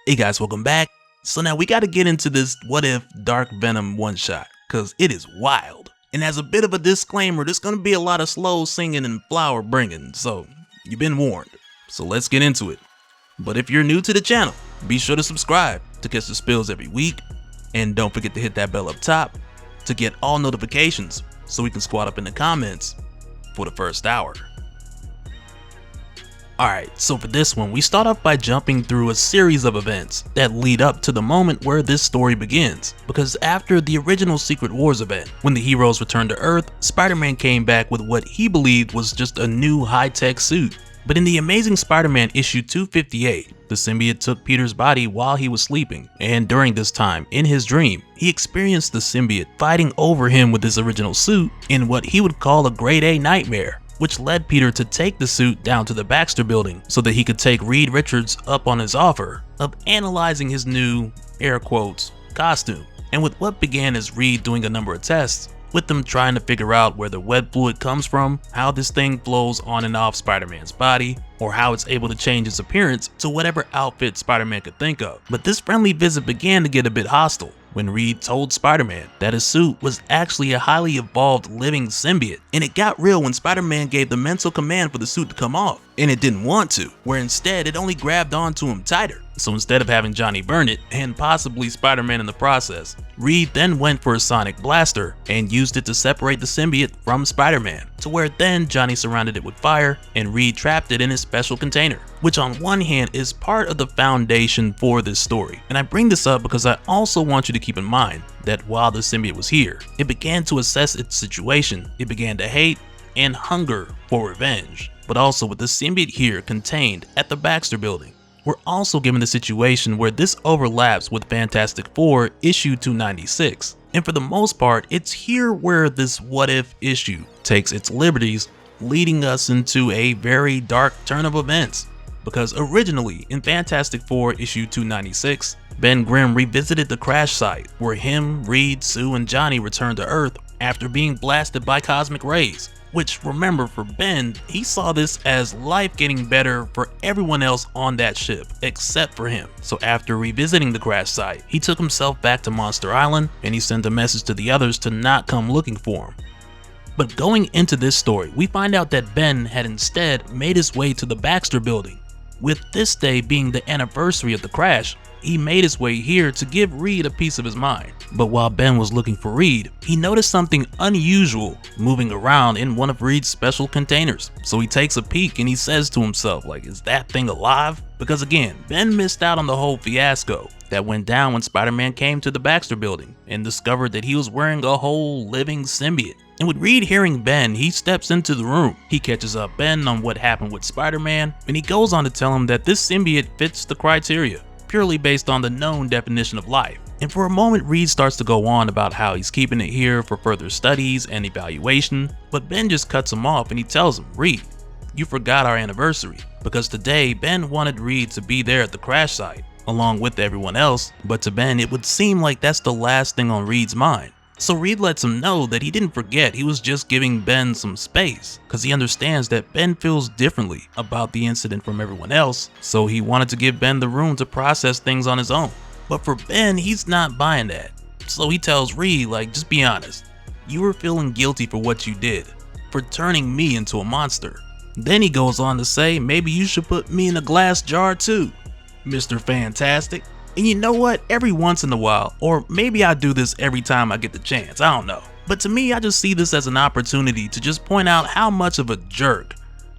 Hey guys, welcome back. So now we gotta get into this What If Dark Venom one-shot, cause it is wild. And as a bit of a disclaimer, there's gonna be a lot of slow singing and flower bringing, so you've been warned. So let's get into it. But if you're new to the channel, be sure to subscribe to catch the spills every week, and don't forget to hit that bell up top to get all notifications so we can squat up in the comments for the first hour. Alright, so for this one, we start off by jumping through a series of events that lead up to the moment where this story begins. Because after the original Secret Wars event, when the heroes returned to Earth, Spider-Man came back with what he believed was just a new high-tech suit. But in the Amazing Spider-Man issue 258, the symbiote took Peter's body while he was sleeping, and during this time, in his dream, he experienced the symbiote fighting over him with his original suit in what he would call a grade A nightmare, which led Peter to take the suit down to the Baxter building so that he could take Reed Richards up on his offer of analyzing his new, air quotes, costume. And with what began as Reed doing a number of tests, with them trying to figure out where the web fluid comes from, how this thing flows on and off Spider-Man's body, or how it's able to change its appearance to whatever outfit Spider-Man could think of. But this friendly visit began to get a bit hostile when Reed told Spider-Man that his suit was actually a highly evolved living symbiote. And it got real when Spider-Man gave the mental command for the suit to come off, and it didn't want to, where instead it only grabbed onto him tighter. So instead of having Johnny burn it, and possibly Spider-Man in the process, Reed then went for a sonic blaster and used it to separate the symbiote from Spider-Man, to where then Johnny surrounded it with fire and Reed trapped it in his special container, which on one hand is part of the foundation for this story. And I bring this up because I also want you to keep in mind that while the symbiote was here, it began to assess its situation, it began to hate and hunger for revenge. But also with the symbiote here contained at the Baxter building, we're also given the situation where this overlaps with Fantastic Four issue 296. And for the most part, it's here where this what if issue takes its liberties, leading us into a very dark turn of events. Because originally in Fantastic Four issue 296, Ben Grimm revisited the crash site where him, Reed, Sue, and Johnny returned to Earth after being blasted by cosmic rays. Which, remember, for Ben, he saw this as life getting better for everyone else on that ship, except for him. So after revisiting the crash site, he took himself back to Monster Island, and he sent a message to the others to not come looking for him. But going into this story, we find out that Ben had instead made his way to the Baxter building. With this day being the anniversary of the crash, he made his way here to give Reed a piece of his mind. But while Ben was looking for Reed, he noticed something unusual moving around in one of Reed's special containers. So he takes a peek and he says to himself, like, is that thing alive? Because again, Ben missed out on the whole fiasco that went down when Spider-Man came to the Baxter building and discovered that he was wearing a whole living symbiote. And with Reed hearing Ben, he steps into the room. He catches up Ben on what happened with Spider-Man, and he goes on to tell him that this symbiote fits the criteria, purely based on the known definition of life. And for a moment, Reed starts to go on about how he's keeping it here for further studies and evaluation, but Ben just cuts him off and he tells him, Reed, you forgot our anniversary. Because today, Ben wanted Reed to be there at the crash site, along with everyone else, but to Ben, it would seem like that's the last thing on Reed's mind. So Reed lets him know that he didn't forget, he was just giving Ben some space, because he understands that Ben feels differently about the incident from everyone else, so he wanted to give Ben the room to process things on his own. But for Ben, he's not buying that. So he tells Reed, like, just be honest, you were feeling guilty for what you did, for turning me into a monster. Then he goes on to say, maybe you should put me in a glass jar too, Mr. Fantastic. And you know what, every once in a while, or maybe I do this every time I get the chance, I don't know. But to me, I just see this as an opportunity to just point out how much of a jerk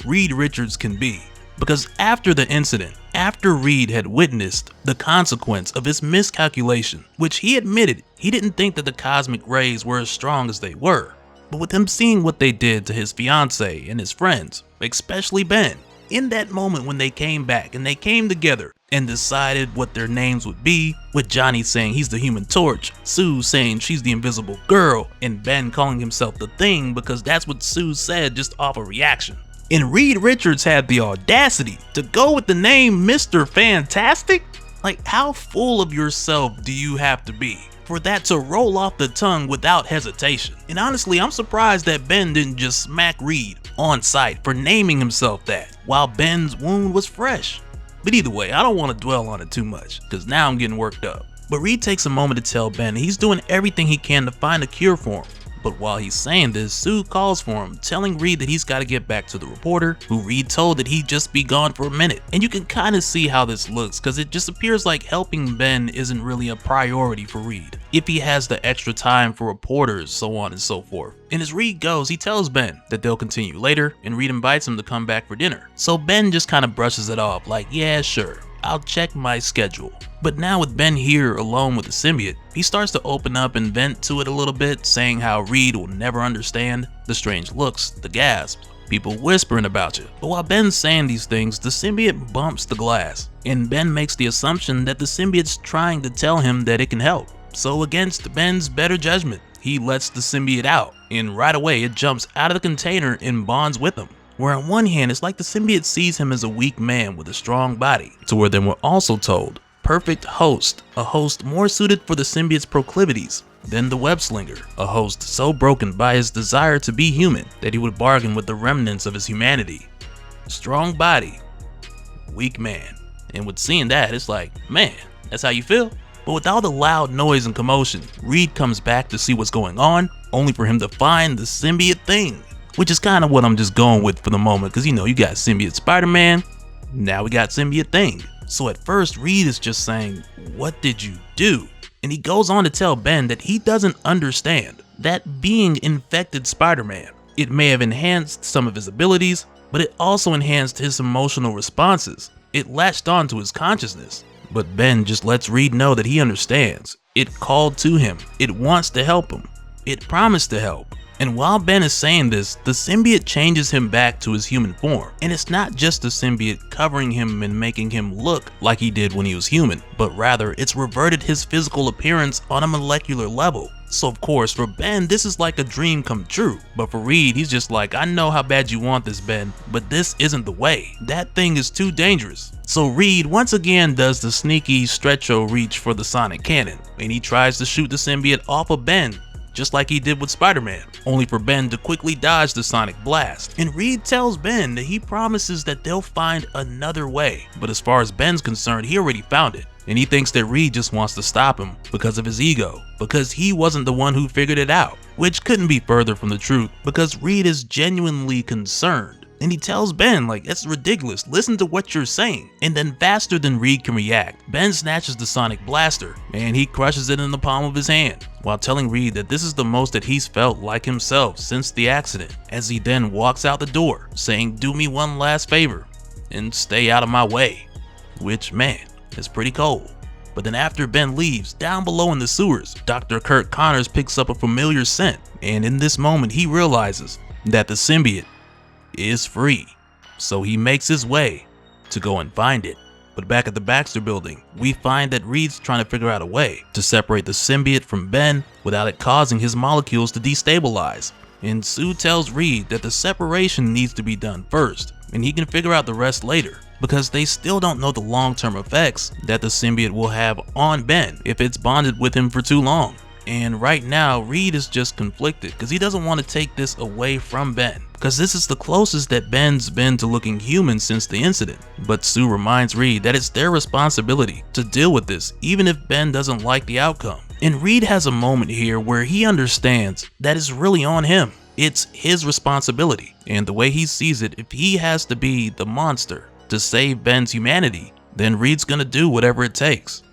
Reed Richards can be. Because after the incident, after Reed had witnessed the consequence of his miscalculation, which he admitted he didn't think that the cosmic rays were as strong as they were, but with him seeing what they did to his fiance and his friends, especially Ben, in that moment when they came back and they came together and decided what their names would be, with Johnny saying he's the Human Torch, Sue saying she's the Invisible Girl, and Ben calling himself the Thing because that's what Sue said just off a reaction. And Reed Richards had the audacity to go with the name Mr. Fantastic? Like, how full of yourself do you have to be for that to roll off the tongue without hesitation? And honestly, I'm surprised that Ben didn't just smack Reed on sight for naming himself that while Ben's wound was fresh. But either way, I don't want to dwell on it too much, cause now I'm getting worked up. But Reed takes a moment to tell Ben he's doing everything he can to find a cure for him. But while he's saying this, Sue calls for him, telling Reed that he's got to get back to the reporter, who Reed told that he'd just be gone for a minute. And you can kind of see how this looks, cause it just appears like helping Ben isn't really a priority for Reed, if he has the extra time for reporters, so on and so forth. And as Reed goes, he tells Ben that they'll continue later, and Reed invites him to come back for dinner. So Ben just kind of brushes it off like, yeah, sure, I'll check my schedule. But now with Ben here alone with the symbiote, he starts to open up and vent to it a little bit, saying how Reed will never understand, the strange looks, the gasps, people whispering about you. But while Ben's saying these things, the symbiote bumps the glass, and Ben makes the assumption that the symbiote's trying to tell him that it can help. So against Ben's better judgment, he lets the symbiote out, and right away it jumps out of the container and bonds with him. Where on one hand, it's like the symbiote sees him as a weak man with a strong body, to where then we're also told, perfect host, a host more suited for the symbiote's proclivities than the web slinger, a host so broken by his desire to be human that he would bargain with the remnants of his humanity. Strong body, weak man. And with seeing that, it's like, man, that's how you feel? But with all the loud noise and commotion, Reed comes back to see what's going on, only for him to find the symbiote thing. Which is kind of what I'm just going with for the moment, because you know, you got symbiote Spider-Man, now we got symbiote thing. So at first, Reed is just saying, what did you do? And he goes on to tell Ben that he doesn't understand that being infected Spider-Man, it may have enhanced some of his abilities, but it also enhanced his emotional responses. It latched onto his consciousness. But Ben just lets Reed know that he understands. It called to him. It wants to help him. It promised to help. And while Ben is saying this, the symbiote changes him back to his human form. And it's not just the symbiote covering him and making him look like he did when he was human, but rather it's reverted his physical appearance on a molecular level. So of course, for Ben, this is like a dream come true. But for Reed, he's just like, I know how bad you want this, Ben, but this isn't the way. That thing is too dangerous. So Reed once again does the sneaky stretcho reach for the sonic cannon, and he tries to shoot the symbiote off of Ben, just like he did with Spider-Man, only for Ben to quickly dodge the sonic blast. And Reed tells Ben that he promises that they'll find another way, but as far as Ben's concerned, he already found it. And he thinks that Reed just wants to stop him because of his ego, because he wasn't the one who figured it out, which couldn't be further from the truth, because Reed is genuinely concerned. And he tells Ben, like, it's ridiculous, listen to what you're saying. And then faster than Reed can react, Ben snatches the sonic blaster and he crushes it in the palm of his hand, while telling Reed that this is the most that he's felt like himself since the accident, as he then walks out the door saying, do me one last favor and stay out of my way, which, man, is pretty cold. But then after Ben leaves, down below in the sewers, Dr. Kurt Connors picks up a familiar scent, and in this moment he realizes that the symbiote is free. So he makes his way to go and find it. But back at the Baxter building, we find that Reed's trying to figure out a way to separate the symbiote from Ben without it causing his molecules to destabilize. And Sue tells Reed that the separation needs to be done first, and he can figure out the rest later, because they still don't know the long-term effects that the symbiote will have on Ben if it's bonded with him for too long. And right now, Reed is just conflicted because he doesn't want to take this away from Ben, because this is the closest that Ben's been to looking human since the incident. But Sue reminds Reed that it's their responsibility to deal with this, even if Ben doesn't like the outcome. And Reed has a moment here where he understands that it's really on him. It's his responsibility, and the way he sees it, if he has to be the monster to save Ben's humanity, then Reed's gonna do whatever it takes.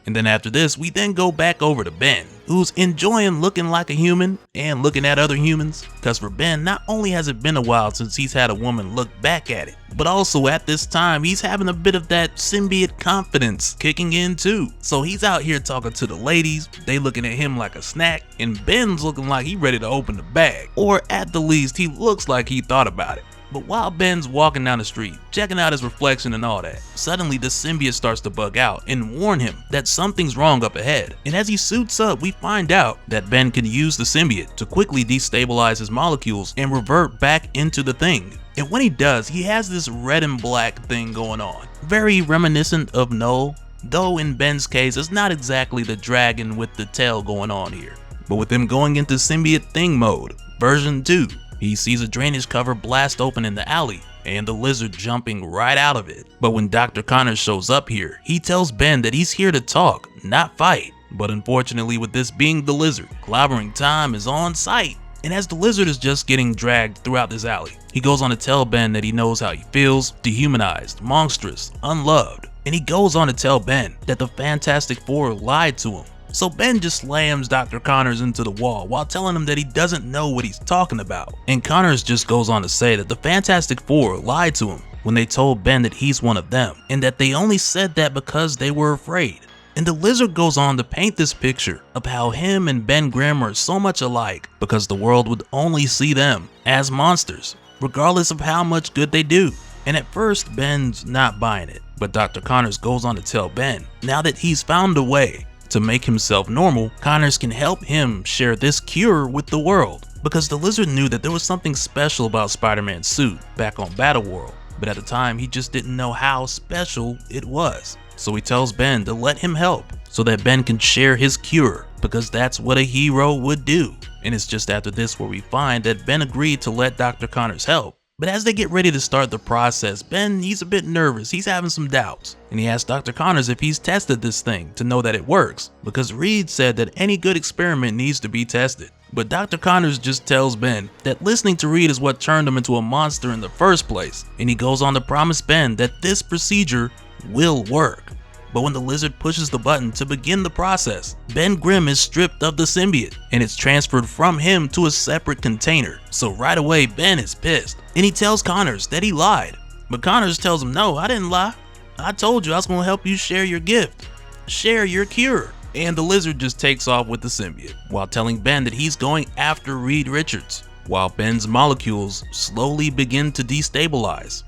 And then after this, we then go back over to Ben, who's enjoying looking like a human and looking at other humans. Cause for Ben, not only has it been a while since he's had a woman look back at it, but also at this time, he's having a bit of that symbiote confidence kicking in too. So he's out here talking to the ladies, they looking at him like a snack, and Ben's looking like he ready to open the bag. Or at the least, he looks like he thought about it. But while Ben's walking down the street, checking out his reflection and all that, suddenly the symbiote starts to bug out and warn him that something's wrong up ahead. And as he suits up, we find out that Ben can use the symbiote to quickly destabilize his molecules and revert back into the thing. And when he does, he has this red and black thing going on, very reminiscent of Knull, though in Ben's case, it's not exactly the dragon with the tail going on here. But with him going into symbiote thing mode, version 2, he sees a drainage cover blast open in the alley, and the lizard jumping right out of it. But when Dr. Connors shows up here, he tells Ben that he's here to talk, not fight. But unfortunately, with this being the lizard, clobbering time is on site. And as the lizard is just getting dragged throughout this alley, he goes on to tell Ben that he knows how he feels, dehumanized, monstrous, unloved. And he goes on to tell Ben that the Fantastic Four lied to him. So Ben just slams Dr. Connors into the wall while telling him that he doesn't know what he's talking about. And Connors just goes on to say that the Fantastic Four lied to him when they told Ben that he's one of them, and that they only said that because they were afraid. And the lizard goes on to paint this picture of how him and Ben Grimm are so much alike because the world would only see them as monsters, regardless of how much good they do. And at first, Ben's not buying it, but Dr. Connors goes on to tell Ben, now that he's found a way to make himself normal, Connors can help him share this cure with the world. Because the lizard knew that there was something special about Spider-Man's suit back on Battleworld, but at the time he just didn't know how special it was. So he tells Ben to let him help so that Ben can share his cure, because that's what a hero would do. And it's just after this where we find that Ben agreed to let Dr. Connors help. But as they get ready to start the process, Ben, he's a bit nervous, he's having some doubts. And he asks Dr. Connors if he's tested this thing to know that it works, because Reed said that any good experiment needs to be tested. But Dr. Connors just tells Ben that listening to Reed is what turned him into a monster in the first place. And he goes on to promise Ben that this procedure will work. But when the lizard pushes the button to begin the process, Ben Grimm is stripped of the symbiote and it's transferred from him to a separate container. So right away, Ben is pissed and he tells Connors that he lied. But Connors tells him, no, I didn't lie. I told you I was going to help you share your gift, share your cure. And the lizard just takes off with the symbiote while telling Ben that he's going after Reed Richards, while Ben's molecules slowly begin to destabilize.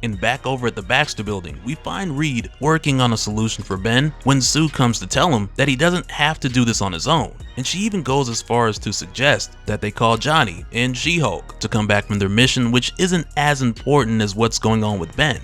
And back over at the Baxter building, we find Reed working on a solution for Ben when Sue comes to tell him that he doesn't have to do this on his own. And she even goes as far as to suggest that they call Johnny and She-Hulk to come back from their mission, which isn't as important as what's going on with Ben.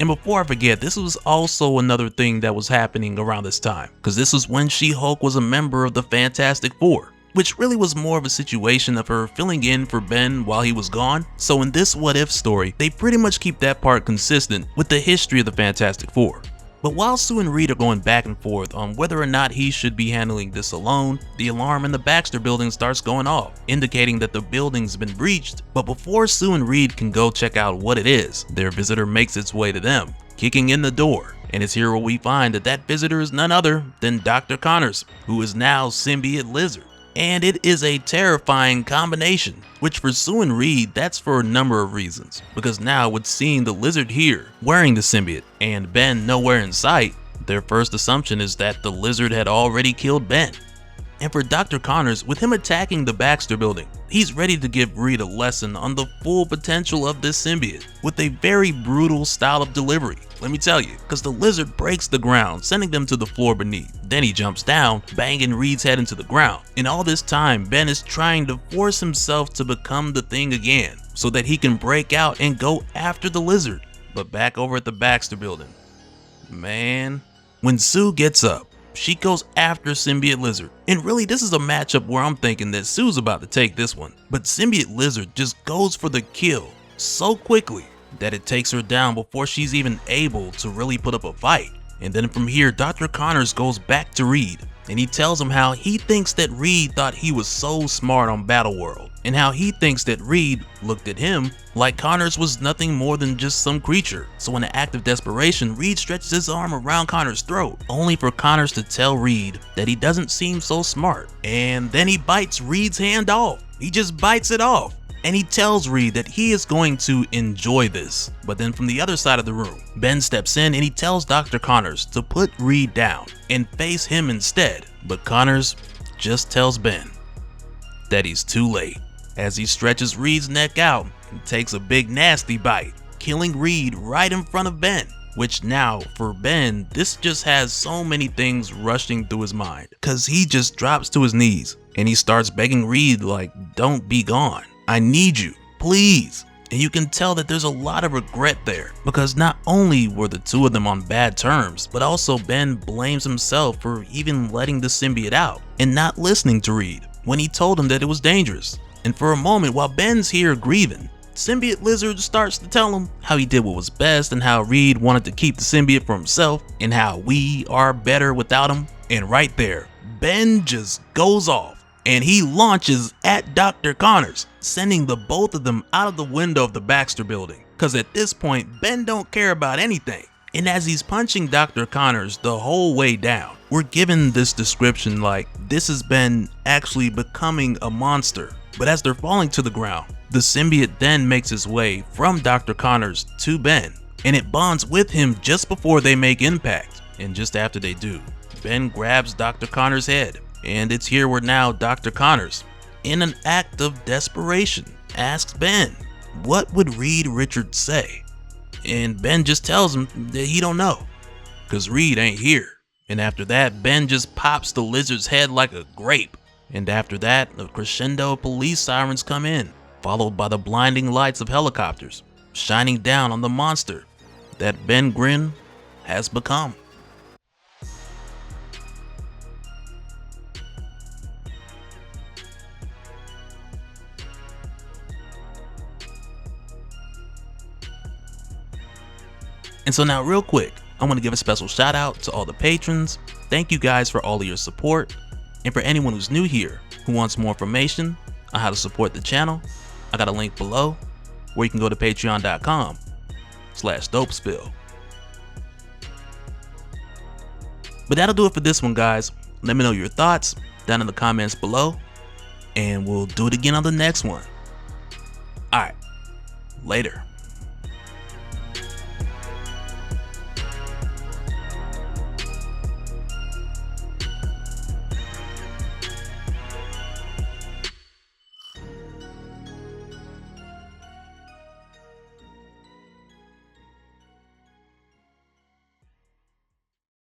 And before I forget, this was also another thing that was happening around this time, because this was when She-Hulk was a member of the Fantastic Four, which really was more of a situation of her filling in for Ben while he was gone. So in this what if story, they pretty much keep that part consistent with the history of the Fantastic Four. But while Sue and Reed are going back and forth on whether or not he should be handling this alone, the alarm in the Baxter building starts going off, indicating that the building's been breached. But before Sue and Reed can go check out what it is, their visitor makes its way to them, kicking in the door. And it's here where we find that that visitor is none other than Dr. Connors, who is now Symbiote Lizard. And it is a terrifying combination, which for Sue and Reed, that's for a number of reasons. Because now with seeing the lizard here wearing the symbiote and Ben nowhere in sight, their first assumption is that the lizard had already killed Ben. And for Dr. Connors, with him attacking the Baxter building, he's ready to give Reed a lesson on the full potential of this symbiote with a very brutal style of delivery. Let me tell you, because the lizard breaks the ground, sending them to the floor beneath. Then he jumps down, banging Reed's head into the ground. And all this time, Ben is trying to force himself to become the Thing again, so that he can break out and go after the lizard. But back over at the Baxter building, man, when Sue gets up, she goes after Symbiote Lizard. And really, this is a matchup where I'm thinking that Sue's about to take this one. But Symbiote Lizard just goes for the kill so quickly that it takes her down before she's even able to really put up a fight. And then from here, Dr. Connors goes back to Reed and he tells him how he thinks that Reed thought he was so smart on Battleworld, and how he thinks that Reed looked at him like Connors was nothing more than just some creature. So in an act of desperation, Reed stretches his arm around Connors' throat, only for Connors to tell Reed that he doesn't seem so smart. And then he bites Reed's hand off. He just bites it off. And he tells Reed that he is going to enjoy this. But then from the other side of the room, Ben steps in and he tells Dr. Connors to put Reed down and face him instead. But Connors just tells Ben that he's too late, as he stretches Reed's neck out and takes a big nasty bite, killing Reed right in front of Ben. Which now, for Ben, this just has so many things rushing through his mind, cause he just drops to his knees and he starts begging Reed like, don't be gone. I need you, please. And you can tell that there's a lot of regret there, because not only were the two of them on bad terms, but also Ben blames himself for even letting the symbiote out and not listening to Reed when he told him that it was dangerous. And for a moment, while Ben's here grieving, Symbiote Lizard starts to tell him how he did what was best and how Reed wanted to keep the symbiote for himself and how we are better without him. And right there, Ben just goes off and he launches at Dr. Connors, sending the both of them out of the window of the Baxter building. Cause at this point, Ben don't care about anything. And as he's punching Dr. Connors the whole way down, we're given this description like this has been actually becoming a monster. But as they're falling to the ground, the symbiote then makes its way from Dr. Connors to Ben, and it bonds with him just before they make impact. And just after they do, Ben grabs Dr. Connors' head, and it's here where now Dr. Connors, in an act of desperation, asks Ben, what would Reed Richards say? And Ben just tells him that he don't know, cause Reed ain't here. And after that, Ben just pops the lizard's head like a grape. And after that, a crescendo of police sirens come in, followed by the blinding lights of helicopters, shining down on the monster that Ben Grimm has become. And so now real quick, I want to give a special shout out to all the patrons. Thank you guys for all of your support. And for anyone who's new here who wants more information on how to support the channel, I got a link below where you can go to patreon.com/DopeSpill. But that'll do it for this one, guys. Let me know your thoughts down in the comments below, and we'll do it again on the next one. Alright, later.